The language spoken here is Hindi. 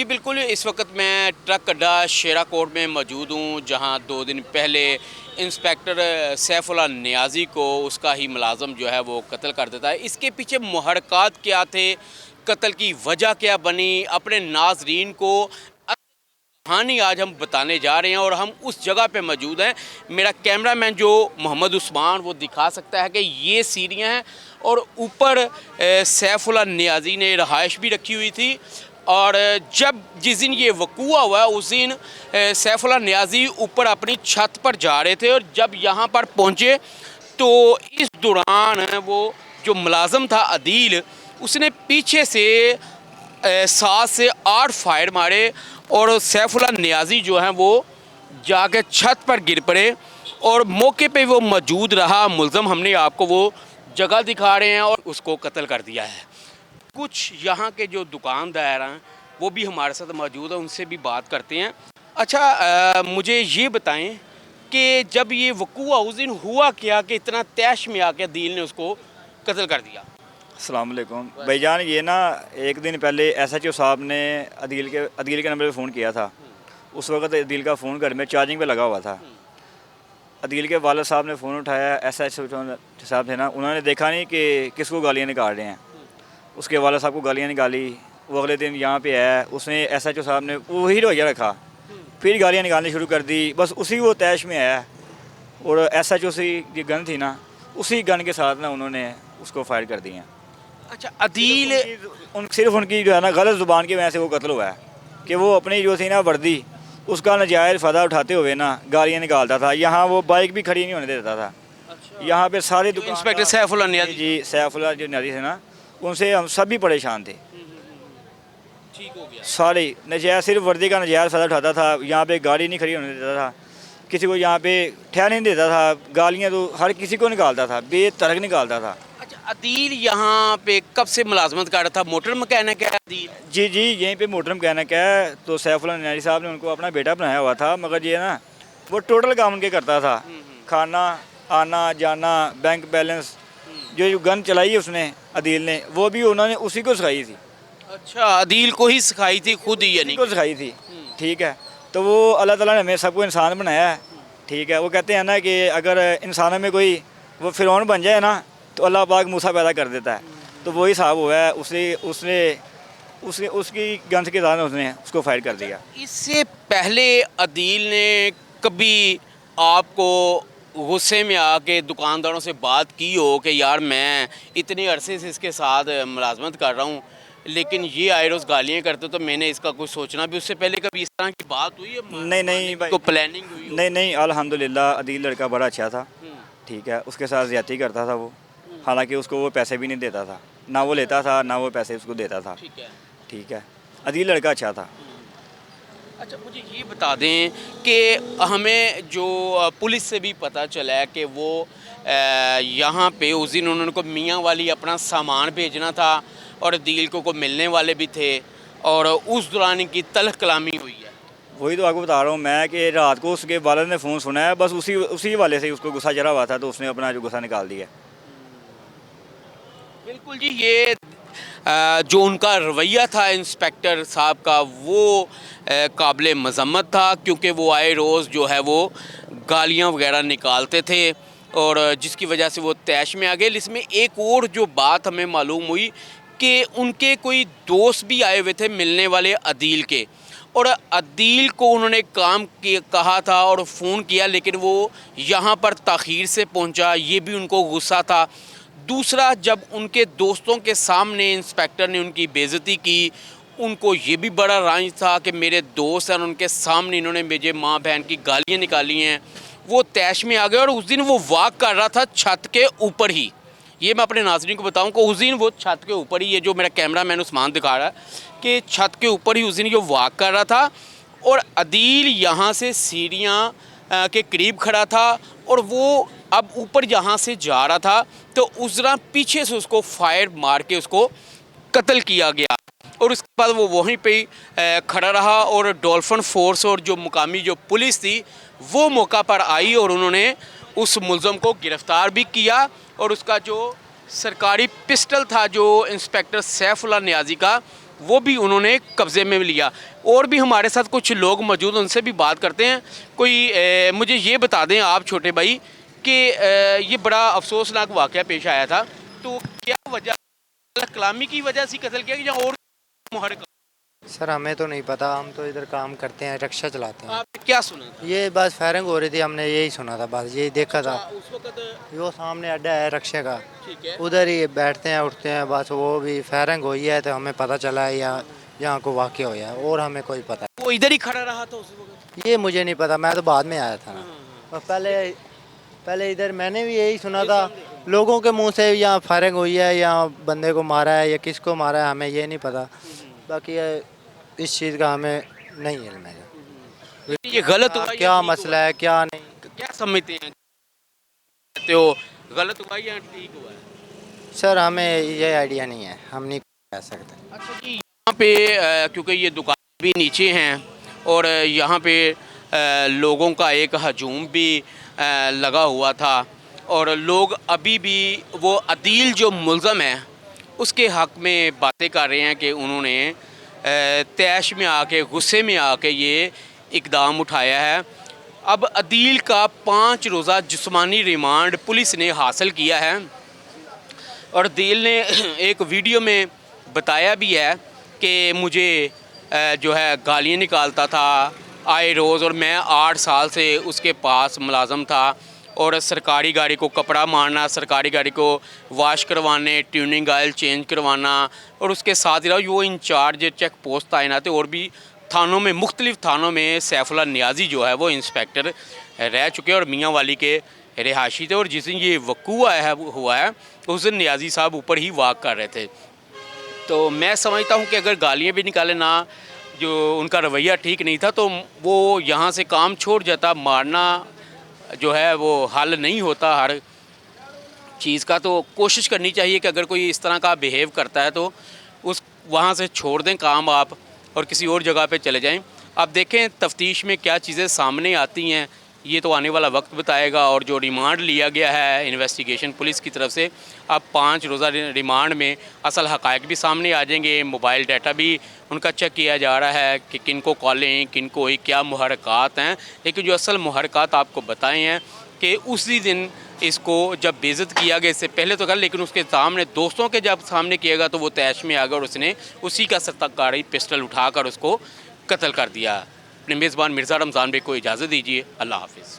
जी बिल्कुल, इस वक्त मैं ट्रक अड्डा शेरा कोट में मौजूद हूँ, जहाँ 2 दिन पहले इंस्पेक्टर सैफुल्लाह नियाज़ी को उसका ही मुलाज़म जो है वो कत्ल कर देता है। इसके पीछे मुहर्रकात क्या थे, कत्ल की वजह क्या बनी, अपने नाज़रीन को कहानी आज हम बताने जा रहे हैं और हम उस जगह पे मौजूद हैं। मेरा कैमरामैन जो मोहम्मद उस्मान वो दिखा सकता है कि ये सीढ़ियाँ हैं और ऊपर सैफुल्लाह नियाज़ी ने रहाइश भी रखी हुई थी। और जब जिस दिन ये वक़ूआ हुआ उस दिन सैफुल्लाह नियाज़ी ऊपर अपनी छत पर जा रहे थे और जब यहाँ पर पहुँचे तो इस दौरान वो जो मुलाज़म था अदील, उसने पीछे से 7 से 8 फायर मारे और सैफुल्लाह नियाज़ी जो हैं वो जाके छत पर गिर पड़े और मौके पे वो मौजूद रहा मुल्ज़म। हमने आपको वो जगह दिखा रहे हैं और उसको कत्ल कर दिया है। कुछ यहाँ के जो दुकानदार हैं वो भी हमारे साथ मौजूद हैं, उनसे भी बात करते हैं। अच्छा, मुझे ये बताएं कि जब ये वक़ूआ उस दिन हुआ क्या कि इतना तैश में आके अदील ने उसको कत्ल कर दिया? अस्सलाम वालेकुम भाईजान। ये ना एक दिन पहले SHO साहब ने अदील के नंबर पे फ़ोन किया था। उस वक्त अदील का फ़ोन घर में चार्जिंग पे लगा हुआ था। अदील के वालिद साहब ने फ़ोन उठाया, SHO साहब थे ना, उन्होंने देखा नहीं कि किसको गालियाँ निकाल रहे हैं। उसके वालिद साहब को गालियाँ निकाली। वो अगले दिन यहाँ पे आया, उसने SHO साहब ने वही रवैया रखा, फिर गालियाँ निकालनी शुरू कर दी। बस उसी वो तैश में आया और SHO से जो गन थी ना, उसी गन के साथ ना उन्होंने उसको फायर कर दिया। अच्छा, अदील सिर्फ उनकी जो है ना गलत ज़ुबान की वजह से वो कत्ल हुआ है कि वो अपनी जो थी ना वर्दी, उसका नजायज़ फ़ायदा उठाते हुए ना गालियाँ निकालता था। यहाँ वो बाइक भी खड़ी नहीं होने देता था। अच्छा, यहाँ पे सारे इंस्पेक्टर सैफुल्लाह नियाज़ी जी सैफुल्लाह जो नियाज़ी थे ना, उनसे हम सभी परेशान थे। ठीक हो गया। सारे नजायज़, सिर्फ वर्दी का नजायज़ फ़ायदा उठाता था। यहाँ पे गाड़ी नहीं खड़ी होने देता था, किसी को यहाँ पे ठहरने नहीं देता था। गालियाँ तो हर किसी को निकालता था, बेतरक निकालता था। अच्छा, अदील यहाँ पे कब से मुलाजमत कर रहा था? मोटर मैकेनिक है अदील? जी जी, यहीं पे मोटर मैकेनिक है। तो सैफुल्लाह नियाज़ी साहब ने उनको अपना बेटा बनाया हुआ था, मगर ये ना वो टोटल काम उनके करता था। खाना, आना जाना, बैंक बैलेंस, जो गन चलाई है उसने अदील ने, वो भी उन्होंने उसी को सिखाई थी। अच्छा, अदील को ही सिखाई थी खुद ही, यानी को सिखाई थी। ठीक है, तो वो अल्लाह ताला ने हमें सबको इंसान बनाया है। ठीक है, वो कहते हैं ना कि अगर इंसानों में कोई वो फ़िरौन बन जाए ना तो अल्लाह पाक मूसा पैदा कर देता है। तो वही साहब हुआ है, उसकी गन के साथ उसने उसको फायर कर दिया। इससे पहले अदील ने कभी आपको गुस्से में आके दुकानदारों से बात की हो कि यार मैं इतने अरसे से इसके साथ मुलाजमत कर रहा हूँ लेकिन ये आए रोज़ गालियाँ करते तो मैंने इसका कुछ सोचना भी, उससे पहले कभी इस तरह की बात हुई है? नहीं भाई, को प्लानिंग हुई हो? नहीं, अल्हम्दुलिल्लाह अदील लड़का बड़ा अच्छा था। ठीक है, उसके साथ ज़्यादती करता था वो, हालांकि उसको वो पैसे भी नहीं देता था, ना वो लेता था ना वो पैसे उसको देता था। ठीक है, अदील लड़का अच्छा था। अच्छा, मुझे ये बता दें कि हमें जो पुलिस से भी पता चला है कि वो यहाँ पे उस दिन उन्होंने को मियाँ वाली अपना सामान भेजना था और अदील को मिलने वाले भी थे और उस दौरान इनकी तल्ख कलामी हुई है। वही तो आपको बता रहा हूँ मैं कि रात को उसके वालिद ने फ़ोन सुना है, बस उसी वाले से उसको गुस्सा चढ़ा हुआ था, तो उसने अपना जो गुस्सा निकाल दिया। बिल्कुल जी, ये जो उनका रवैया था इंस्पेक्टर साहब का वो काबिल मज़म्मत था, क्योंकि वो आए रोज़ जो है वो गालियाँ वगैरह निकालते थे और जिसकी वजह से वो तैश में आ गए। इसमें एक और जो बात हमें मालूम हुई कि उनके कोई दोस्त भी आए हुए थे मिलने वाले अदील के, और अदील को उन्होंने काम कहा था और फ़ोन किया, लेकिन वो यहाँ पर ताख़ीर से पहुँचा, ये भी उनको गुस्सा था। दूसरा, जब उनके दोस्तों के सामने इंस्पेक्टर ने उनकी बेइज्जती की, उनको ये भी बड़ा रांज था कि मेरे दोस्त हैं और उनके सामने इन्होंने मुझे माँ बहन की गालियाँ निकाली हैं। वो तैश में आ गए और उस दिन वो वाक कर रहा था छत के ऊपर ही। ये मैं अपने नाज़रीन को बताऊं कि उस दिन वो छत के ऊपर ही, ये जो मेरा कैमरा मैन उस्मान दिखा रहा है कि छत के ऊपर ही उस दिन ये वाक कर रहा था और अदील यहाँ से सीढ़ियाँ के करीब खड़ा था और वो अब ऊपर यहाँ से जा रहा था, तो उस दौरान पीछे से उसको फायर मार के उसको कत्ल किया गया और उसके बाद वो वहीं पे ही खड़ा रहा और डॉल्फिन फोर्स और जो मुकामी जो पुलिस थी वो मौका पर आई और उन्होंने उस मुल्ज़म को गिरफ़्तार भी किया और उसका जो सरकारी पिस्टल था जो इंस्पेक्टर सैफुल्लाह नियाज़ी का, वो भी उन्होंने कब्ज़े में लिया। और भी हमारे साथ कुछ लोग मौजूद, उनसे भी बात करते हैं। कोई मुझे ये बता दें आप छोटे भाई कि ये बड़ा अफसोसनाक वाक़या पेश आया था, तो क्या वजह, कलामी की वजह से कत्ल किया या और मुहर्रिक? सर हमें तो नहीं पता, हम तो इधर काम करते हैं, रिक्शा चलाते हैं। आपने क्या सुना था? ये बस फायरिंग हो रही थी, हमने यही सुना था, बस यही देखा था। उस वक्त वो सामने अड्डा है रिक्शे का, ठीक है, उधर ही बैठते हैं उठते हैं, बस वो भी फायरिंग हुई है तो हमें पता चला है यहाँ को वाक़या हुआ है, और हमें कोई पता वो इधर ही खड़ा रहा था उस वक्त? नहीं। ये मुझे नहीं पता, मैं तो बाद में आया था ना। और पहले इधर मैंने भी यही सुना था लोगों के मुंह से, यहाँ फायरिंग हुई है, यहाँ बंदे को मारा है या किसको मारा है, हमें ये नहीं पता। बाकी इस चीज़ का हमें नहीं इल्म है, ये गलत हुआ या क्या ठीक मसला है क्या नहीं। हुआ? क्या समझते हैं, कहते हो गलत हुआ या ठीक हुआ है? सर हमें ये आइडिया नहीं है, हम नहीं कह सकते। अच्छा जी, यहाँ पे क्योंकि ये दुकान भी नीचे हैं और यहाँ पे लोगों का एक हजूम भी लगा हुआ था, और लोग अभी भी वो अदील जो मुल्ज़म है उसके हक़ में बातें कर रहे हैं कि उन्होंने तैश में आके, गुस्से में आके ये इकदाम उठाया है। अब अदील का 5 रोज़ा जिस्मानी रिमांड पुलिस ने हासिल किया है, और अदील ने एक वीडियो में बताया भी है कि मुझे जो है गालियाँ निकालता था आए रोज़, और मैं 8 साल से उसके पास मुलाज़म था, और सरकारी गाड़ी को कपड़ा मारना, सरकारी गाड़ी को वाश करवाने, ट्यूनिंग ऑयल चेंज करवाना, और उसके साथ ही रहा वो इंचार्ज चेक पोस्ट तैनात थे, और भी थानों में, मुख्तलिफ़ थानों में सैफुल्लाह नियाज़ी जो है वो इंस्पेक्टर रह चुके हैं और मियाँ वाली के रिहायशी थे। और जिस दिन ये वक़ूआ हुआ है उस दिन नियाज़ी साहब ऊपर ही वाक कर रहे थे। तो मैं समझता हूँ कि अगर गालियाँ भी निकाले ना, जो उनका रवैया ठीक नहीं था, तो वो यहाँ से काम छोड़ जाता। मारना जो है वो हल नहीं होता हर चीज़ का, तो कोशिश करनी चाहिए कि अगर कोई इस तरह का बिहेव करता है तो उस वहाँ से छोड़ दें काम आप और किसी और जगह पे चले जाएं। अब देखें तफ्तीश में क्या चीज़ें सामने आती हैं, ये तो आने वाला वक्त बताएगा। और जो रिमांड लिया गया है इन्वेस्टिगेशन पुलिस की तरफ से, अब 5 रोज़ा रिमांड में असल हक़ाइक़ भी सामने आ जाएंगे, मोबाइल डाटा भी उनका चेक किया जा रहा है कि किन को कॉलें, किन को ही क्या मुहर्रिकात हैं। लेकिन जो असल मुहर्रिकात आपको बताए हैं कि उसी दिन इसको जब बेइज्जत किया गया, इससे पहले तो कर, लेकिन उसके सामने दोस्तों के जब सामने किया गया तो वो तैश में आ गया और उसने उसी का सरकारी पिस्टल उठाकर उसको कत्ल कर दिया। अपने मेज़बान मिर्ज़ा रमज़ान बेग को इजाज़त दीजिए। अल्लाह हाफ़िज़।